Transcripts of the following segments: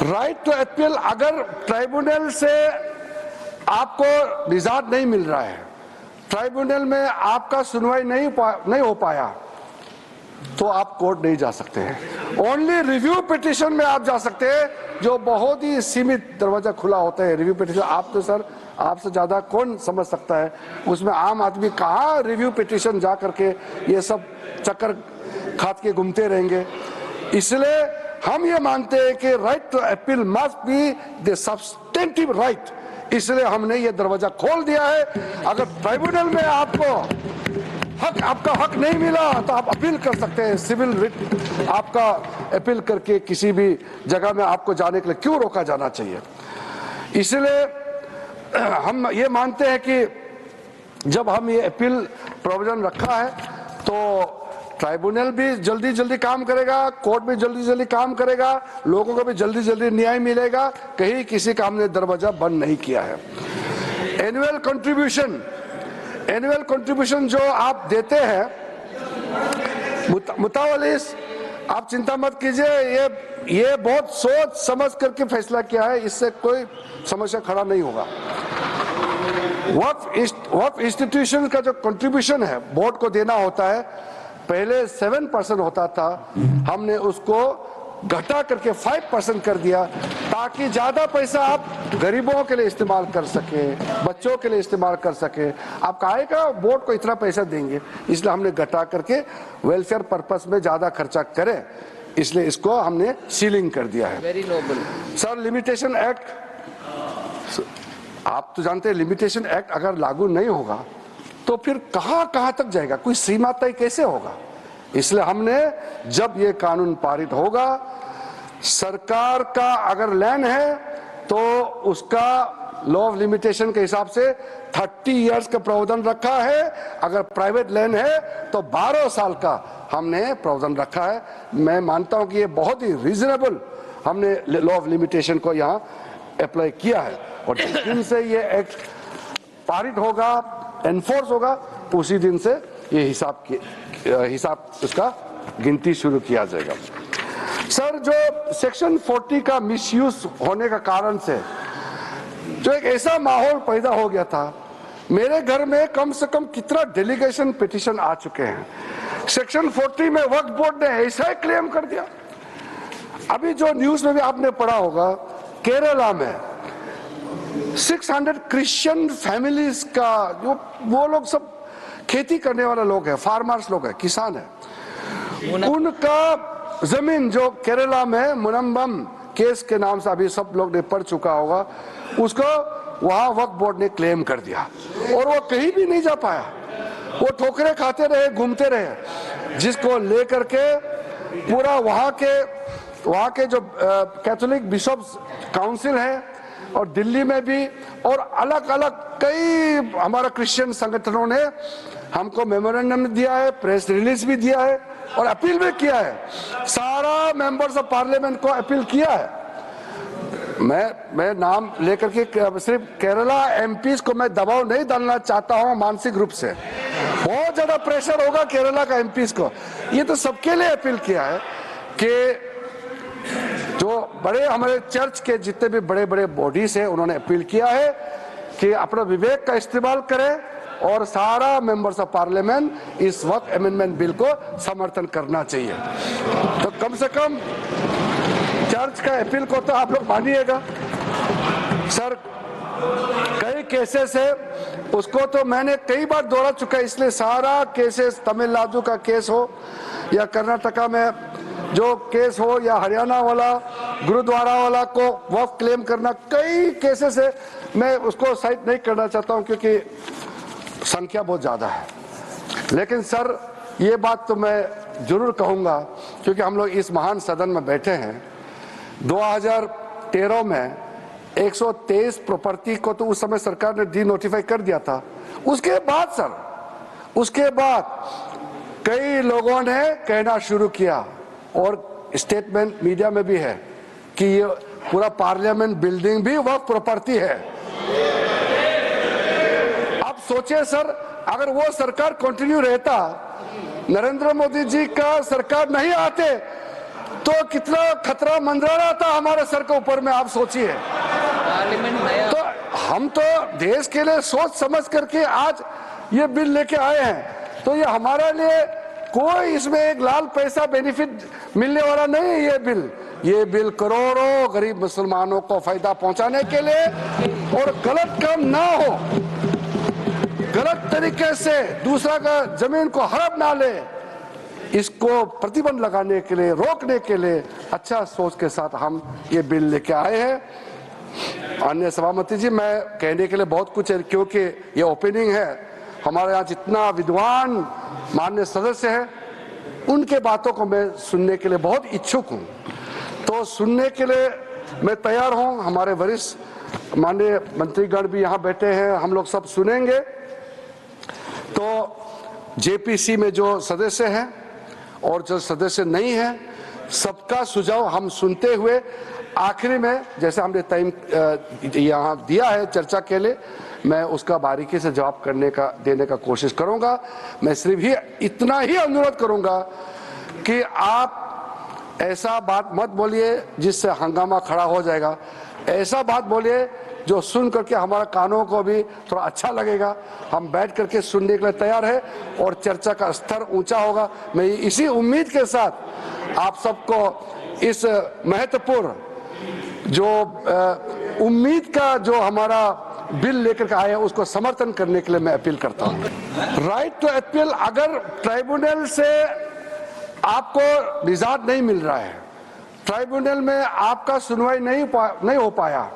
Right to appeal, अगर tribunal से आपको निजात नहीं मिल रहा है, ट्राइब्यूनल में आपका सुनवाई नहीं हो पाया, तो आप कोर्ट नहीं जा सकते हैं। ओनली रिव्यू पिटीशन में आप जा सकते हैं, जो बहुत ही सीमित दरवाजा खुला होता है रिव्यू पिटीशन। आप तो सर, आपसे ज्यादा कौन समझ सकता है उसमें आम आदमी कहाँ रिव्यू पिटीशन जा करके ये सब चक्कर खात के घूमते रहेंगे। इसलिए हम ये मानते हैं कि right to appeal must be the substantive right, इसलिए हमने ये दरवाजा खोल दिया है। अगर ट्राइब्यूनल में आपको आपका हक नहीं मिला तो आप अपील कर सकते हैं, सिविल रिट आपका अपील करके किसी भी जगह में आपको जाने के लिए क्यों रोका जाना चाहिए। इसलिए हम ये मानते हैं कि जब हम ये अपील प्रोविजन रखा है तो ट्राइब्यूनल भी जल्दी जल्दी काम करेगा, कोर्ट भी जल्दी जल्दी काम करेगा, लोगों को भी जल्दी जल्दी न्याय मिलेगा, कहीं किसी का हमने दरवाजा बंद नहीं किया है। एनुअल कंट्रीब्यूशन जो आप देते हैं मुतावलिस, आप चिंता मत कीजिए, ये बहुत सोच समझ करके फैसला किया है, इससे कोई समस्या खड़ा नहीं होगा। वक्फ इंस्टीट्यूशन का जो कंट्रीब्यूशन है बोर्ड को देना होता है, पहले 7% होता था, हमने उसको घटा करके 5% कर दिया, ताकि ज्यादा पैसा आप गरीबों के लिए इस्तेमाल कर सके, बच्चों के लिए इस्तेमाल कर सके। आप काहे का बोर्ड को इतना पैसा देंगे, इसलिए हमने घटा करके वेलफेयर पर्पस में ज्यादा खर्चा करें, इसलिए इसको हमने सीलिंग कर दिया है। Very noble sir. Limitation act, आप तो जानते हैं लिमिटेशन एक्ट अगर लागू नहीं होगा तो फिर कहां तक जाएगा, कोई सीमा तय कैसे होगा। इसलिए हमने जब ये कानून पारित होगा, सरकार का अगर लैंड है तो उसका लॉ ऑफ लिमिटेशन के हिसाब से 30 इयर्स का प्रावधान रखा है, अगर प्राइवेट लैंड है तो 12 साल का हमने प्रावधान रखा है। मैं मानता हूं कि ये बहुत ही रीजनेबल हमने लॉ ऑफ लिमिटेशन को यहाँ अप्लाई किया है, और जिस दिन से ये एक्ट पारित होगा, एनफोर्स होगा, उसी दिन से ये हिसाब उसका गिनती शुरू किया जाएगा। सर, जो सेक्शन 40 का मिसयूज होने का कारण से जो एक ऐसा माहौल पैदा हो गया था, मेरे घर में कम से कम कितना डेलीगेशन पिटीशन आ चुके हैं। सेक्शन 40 में वक्फ बोर्ड ने ऐसा ही क्लेम कर दिया। अभी जो न्यूज में भी आपने पढ़ा होगा, केरला में 600 क्रिश्चियन फैमिलीज का, जो वो लोग सब खेती करने वाले लोग हैं, फार्मर्स लोग हैं, किसान हैं, उनका जमीन जो केरला में मुनम्बम केस के नाम से अभी सब लोग ने पढ़ चुका होगा, उसको वहां वक्फ बोर्ड ने क्लेम कर दिया और वो कहीं भी नहीं जा पाया। वो ठोकरे खाते रहे, घूमते रहे, जिसको लेकर के पूरा वहां के जो कैथोलिक बिशप्स काउंसिल है और दिल्ली में भी और अलग अलग कई हमारा क्रिश्चियन संगठनों ने हमको मेमोरेंडम दिया है, प्रेस रिलीज भी दिया है और अपील भी किया है। सारा मेंबर्स ऑफ पार्लियामेंट को अपील किया है। मैं नाम लेकर के सिर्फ केरला एमपीज को मैं दबाव नहीं डालना चाहता हूं मानसिक रूप से, बहुत ज्यादा प्रेशर होगा केरला का एमपीज को। ये तो सबके लिए अपील किया है कि जो बड़े हमारे चर्च के जितने भी बड़े बड़े बॉडीज है, उन्होंने अपील किया है कि अपना विवेक का इस्तेमाल करें और सारा मेंबर्स ऑफ पार्लियामेंट इस वक्त अमेंडमेंट बिल को समर्थन करना चाहिए। तो कम से कम चर्च का अपील को तो आप लोग मानिएगा। सर, कई केसेस है, उसको तो मैंने कई बार दोहरा चुका है, इसलिए सारा केसेस, तमिलनाडु का केस हो या कर्नाटका में जो केस हो या हरियाणा वाला गुरुद्वारा वाला को वक्फ क्लेम करना, कई केसेस है, मैं उसको साइट नहीं करना चाहता हूं क्योंकि संख्या बहुत ज्यादा है। लेकिन सर, ये बात तो मैं जरूर कहूंगा क्योंकि हम लोग इस महान सदन में बैठे हैं। 2013 में 123 प्रॉपर्टी को तो उस समय सरकार ने डी नोटिफाई कर दिया था। उसके बाद कई लोगों ने कहना शुरू किया और स्टेटमेंट मीडिया में भी है कि ये पूरा पार्लियामेंट बिल्डिंग भी वक्फ प्रॉपर्टी है। अब सोचिए सर, अगर वो सरकार कंटिन्यू रहता, नरेंद्र मोदी जी का सरकार नहीं आते, तो कितना खतरा मंडरा रहा था हमारे सर के ऊपर में, आप सोचिए। तो हम तो देश के लिए सोच समझ करके आज ये बिल लेके आए हैं, तो ये हमारे लिए कोई इसमें एक लाल पैसा बेनिफिट मिलने वाला नहीं है। ये बिल करोड़ों गरीब मुसलमानों को फायदा पहुंचाने के लिए, और गलत काम ना हो, गलत तरीके से दूसरा का जमीन को हड़प ना ले, इसको प्रतिबंध लगाने के लिए, रोकने के लिए अच्छा सोच के साथ हम ये बिल लेके आए हैं। अन्य सभापति जी, मैं कहने के लिए बहुत कुछ है, क्योंकि ये ओपनिंग है। हमारे यहाँ जितना विद्वान माननीय सदस्य हैं, उनके बातों को मैं सुनने के लिए बहुत इच्छुक हूँ, तो सुनने के लिए मैं तैयार हूँ। हमारे वरिष्ठ माननीय मंत्रीगण भी यहाँ बैठे हैं, हम लोग सब सुनेंगे। तो जेपीसी में जो सदस्य हैं और जो सदस्य नहीं हैं, सबका सुझाव हम सुनते हुए आखिरी में, जैसे हमने टाइम यहाँ दिया है चर्चा के लिए, मैं उसका बारीकी से जवाब देने का कोशिश करूंगा। मैं सिर्फ इतना ही अनुरोध करूंगा कि आप ऐसा बात मत बोलिए जिससे हंगामा खड़ा हो जाएगा। ऐसा बात बोलिए जो सुन करके हमारा कानों को भी थोड़ा अच्छा लगेगा। हम बैठ करके सुनने के लिए तैयार है और चर्चा का स्तर ऊंचा होगा। मैं इसी उम्मीद के साथ आप सबको इस महत्वपूर्ण जो उम्मीद का जो हमारा बिल लेकर के आए उसको समर्थन करने के लिए मैं अपील करता हूं। राइट टू अपील, अगर ट्राइब्यूनल से आपको निजात नहीं मिल रहा है, ट्राइब्यूनल में आपका सुनवाई नहीं हो पाया,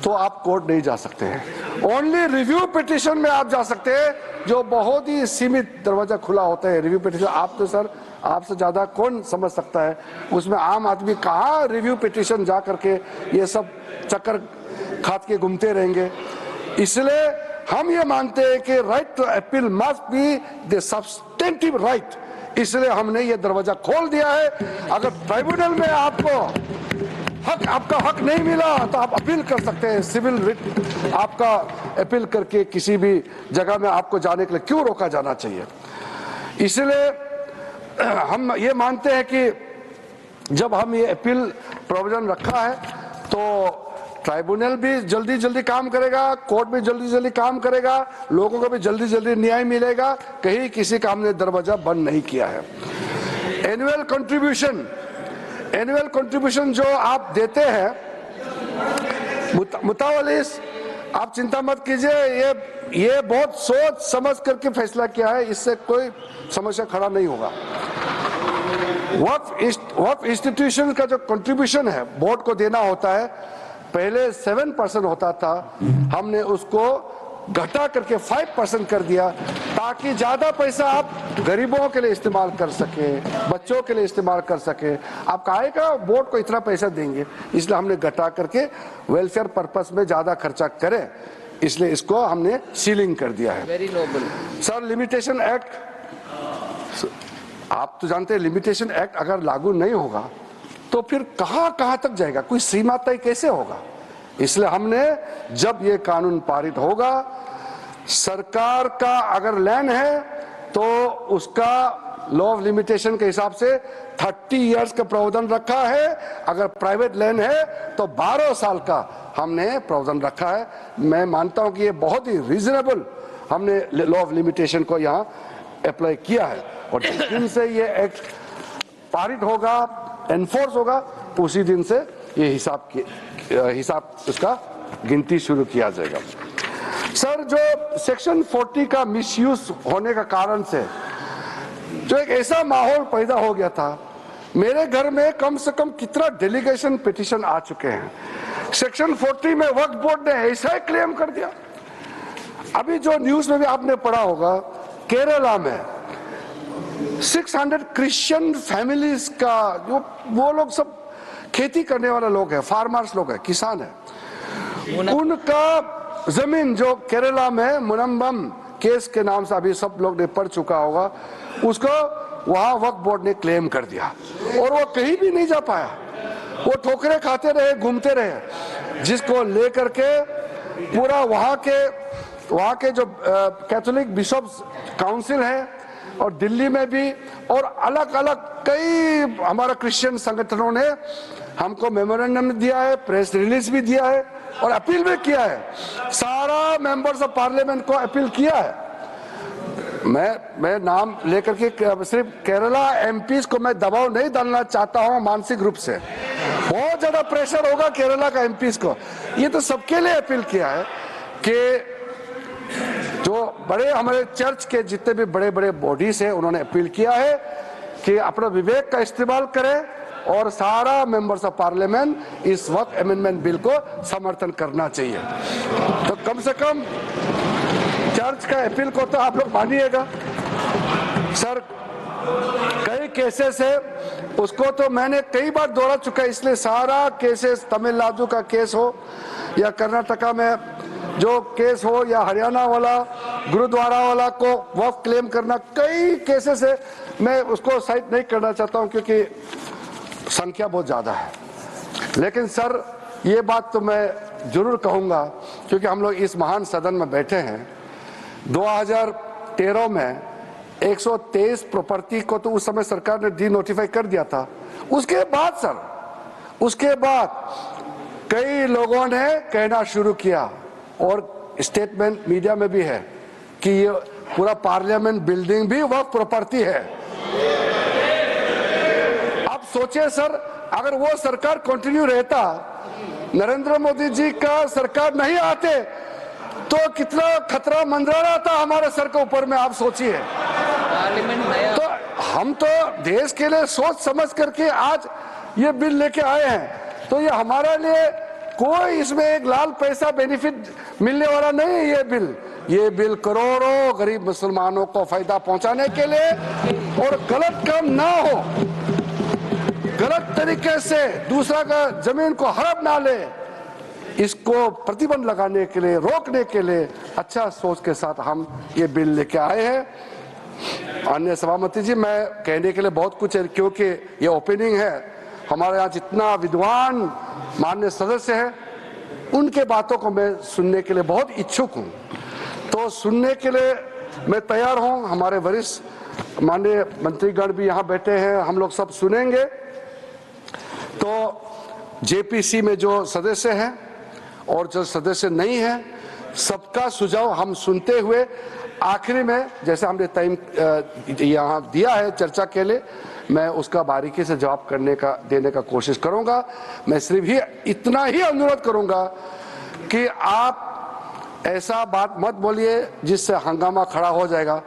तो आप कोर्ट नहीं जा सकते हैं। ओनली रिव्यू पिटीशन में आप जा सकते हैं, जो बहुत ही सीमित दरवाजा खुला होता है। रिव्यू पिटीशन आप तो सर, आपसे ज्यादा कौन समझ सकता है उसमें आम आदमी कहाँ रिव्यू पिटीशन जा करके ये सब चक्कर खात के घूमते रहेंगे। इसलिए हम ये मानते हैं कि right to appeal must be the substantive right, इसलिए हमने ये दरवाजा खोल दिया है। अगर ट्राइब्यूनल में आपका हक नहीं मिला तो आप अपील कर सकते हैं। सिविल रिट आपका अपील करके किसी भी जगह में आपको जाने के लिए क्यों रोका जाना चाहिए। इसलिए हम ये मानते हैं कि जब हम ये अपील प्रोविजन रखा है तो ट्राइब्यूनल भी जल्दी काम करेगा, कोर्ट भी जल्दी काम करेगा, लोगों को भी जल्दी न्याय मिलेगा। कहीं किसी का हमने दरवाजा बंद नहीं किया है। एनुअल कंट्रीब्यूशन जो आप देते हैं मुतावलिस, आप चिंता मत कीजिए, ये बहुत सोच समझ करके फैसला किया है, इससे कोई समस्या खड़ा नहीं होगा। वक्फ इंस्टीट्यूशन का जो कंट्रीब्यूशन है बोर्ड को देना होता है, पहले 7% होता था, हमने उसको घटा करके 5% कर दिया, ताकि ज्यादा पैसा आप गरीबों के लिए इस्तेमाल कर सके, बच्चों के लिए इस्तेमाल कर सके। आप कहेगा बोर्ड को इतना पैसा देंगे, इसलिए हमने घटा करके वेलफेयर पर्पस में ज्यादा खर्चा करें, इसलिए इसको हमने सीलिंग कर दिया है। Very noble sir. Limitation act, आप तो जानते हैं लिमिटेशन एक्ट अगर लागू नहीं होगा तो फिर कहां तक जाएगा, कोई सीमा तय कैसे होगा। इसलिए हमने जब ये कानून पारित होगा, सरकार का अगर लैंड है तो उसका लॉ ऑफ लिमिटेशन के हिसाब से 30 इयर्स का प्रावधान रखा है। अगर प्राइवेट लैंड है तो 12 साल का हमने प्रावधान रखा है। मैं मानता हूं कि ये बहुत ही रीजनेबल हमने लॉ ऑफ लिमिटेशन को यहाँ अप्लाई किया है, और जिस दिन से ये एक्ट पारित होगा, एनफोर्स होगा, उसी दिन से ये हिसाब उसका गिनती शुरू किया जाएगा। सर, जो सेक्शन 40 का मिसयूज होने का कारण से जो एक ऐसा माहौल पैदा हो गया था, मेरे घर में कम से कम कितना डेलीगेशन पिटीशन आ चुके हैं। सेक्शन 40 में वक्फ बोर्ड ने ऐसा ही क्लेम कर दिया। अभी जो न्यूज में भी आपने पढ़ा होगा, केरला में 600 क्रिश्चियन फैमिलीज का, जो वो लोग सब खेती करने वाले लोग हैं, फार्मर्स लोग हैं, किसान हैं, उनका जमीन जो केरला में मुनम्बम केस के नाम से अभी सब लोग ने पढ़ चुका होगा, उसको वहां वक्फ बोर्ड ने क्लेम कर दिया और वो कहीं भी नहीं जा पाया। वो ठोकरे खाते रहे, घूमते रहे, जिसको लेकर के पूरा वहां के जो कैथोलिक बिशप्स काउंसिल है, और दिल्ली में भी और अलग अलग कई हमारा क्रिश्चियन संगठनों ने हमको मेमोरेंडम दिया है, प्रेस रिलीज भी दिया है और अपील भी किया है। सारा मेंबर्स ऑफ पार्लियामेंट को अपील किया है। मैं नाम लेकर के सिर्फ केरला एमपीज को मैं दबाव नहीं डालना चाहता हूं मानसिक रूप से, बहुत ज्यादा प्रेशर होगा केरला का एमपीज को। ये तो सबके लिए अपील किया है कि जो बड़े हमारे चर्च के जितने भी बड़े बड़े बॉडीज है उन्होंने अपील किया है कि अपना विवेक का इस्तेमाल करें और सारा मेंबर्स ऑफ पार्लियामेंट इस वक्त अमेंडमेंट बिल को समर्थन करना चाहिए। तो कम से कम चर्च का अपील को तो आप लोग मानिएगा। सर कई केसेस है उसको तो मैंने कई बार दोहरा चुका है, इसलिए सारा केसेस तमिलनाडु का केस हो या कर्नाटका में जो केस हो या हरियाणा वाला गुरुद्वारा वाला को वक्फ क्लेम करना, कई केसेस है। मैं उसको साइड नहीं करना चाहता हूं क्योंकि संख्या बहुत ज्यादा है, लेकिन सर ये बात तो मैं जरूर कहूंगा क्योंकि हम लोग इस महान सदन में बैठे हैं। 2013 में 123 प्रॉपर्टी को तो उस समय सरकार ने डी नोटिफाई कर दिया था। उसके बाद कई लोगों ने कहना शुरू किया और स्टेटमेंट मीडिया में भी है कि ये पूरा पार्लियामेंट बिल्डिंग भी वक्फ प्रॉपर्टी है। अब सोचिए सर, अगर वो सरकार कंटिन्यू रहता, नरेंद्र मोदी जी का सरकार नहीं आते तो कितना खतरा मंडरा रहा था हमारे सर के ऊपर में, आप सोचिए। तो हम तो देश के लिए सोच समझ करके आज ये बिल लेके आए हैं, तो ये हमारे लिए कोई इसमें एक लाल पैसा बेनिफिट मिलने वाला नहीं है। ये बिल करोड़ों गरीब मुसलमानों को फायदा पहुंचाने के लिए और गलत काम ना हो, गलत तरीके से दूसरा का जमीन को हड़प ना ले, इसको प्रतिबंध लगाने के लिए, रोकने के लिए अच्छा सोच के साथ हम ये बिल लेके आए हैं। अन्य सभापति जी, मैं कहने के लिए बहुत कुछ है क्योंकि ये ओपनिंग है। हमारे यहाँ जितना विद्वान माननीय सदस्य हैं उनके बातों को मैं सुनने के लिए बहुत इच्छुक हूँ, तो सुनने के लिए मैं तैयार हूँ। हमारे वरिष्ठ माननीय मंत्रीगण भी यहाँ बैठे हैं, हम लोग सब सुनेंगे। तो जेपीसी में जो सदस्य हैं और जो सदस्य नहीं है, सबका सुझाव हम सुनते हुए आखिरी में जैसे हमने टाइम यहाँ दिया है चर्चा के लिए, मैं उसका बारीकी से जवाब देने का कोशिश करूंगा। मैं सिर्फ ही इतना ही अनुरोध करूंगा कि आप ऐसा बात मत बोलिए जिससे हंगामा खड़ा हो जाएगा।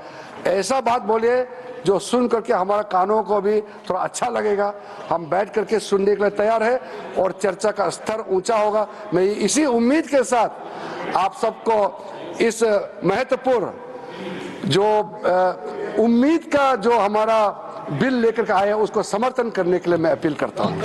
ऐसा बात बोलिए जो सुन करके हमारा कानों को भी थोड़ा अच्छा लगेगा। हम बैठ करके सुनने के लिए तैयार है और चर्चा का स्तर ऊंचा होगा। मैं इसी उम्मीद के साथ आप सबको इस महत्वपूर्ण जो उम्मीद का जो हमारा बिल लेकर के आए हैं उसको समर्थन करने के लिए मैं अपील करता हूं।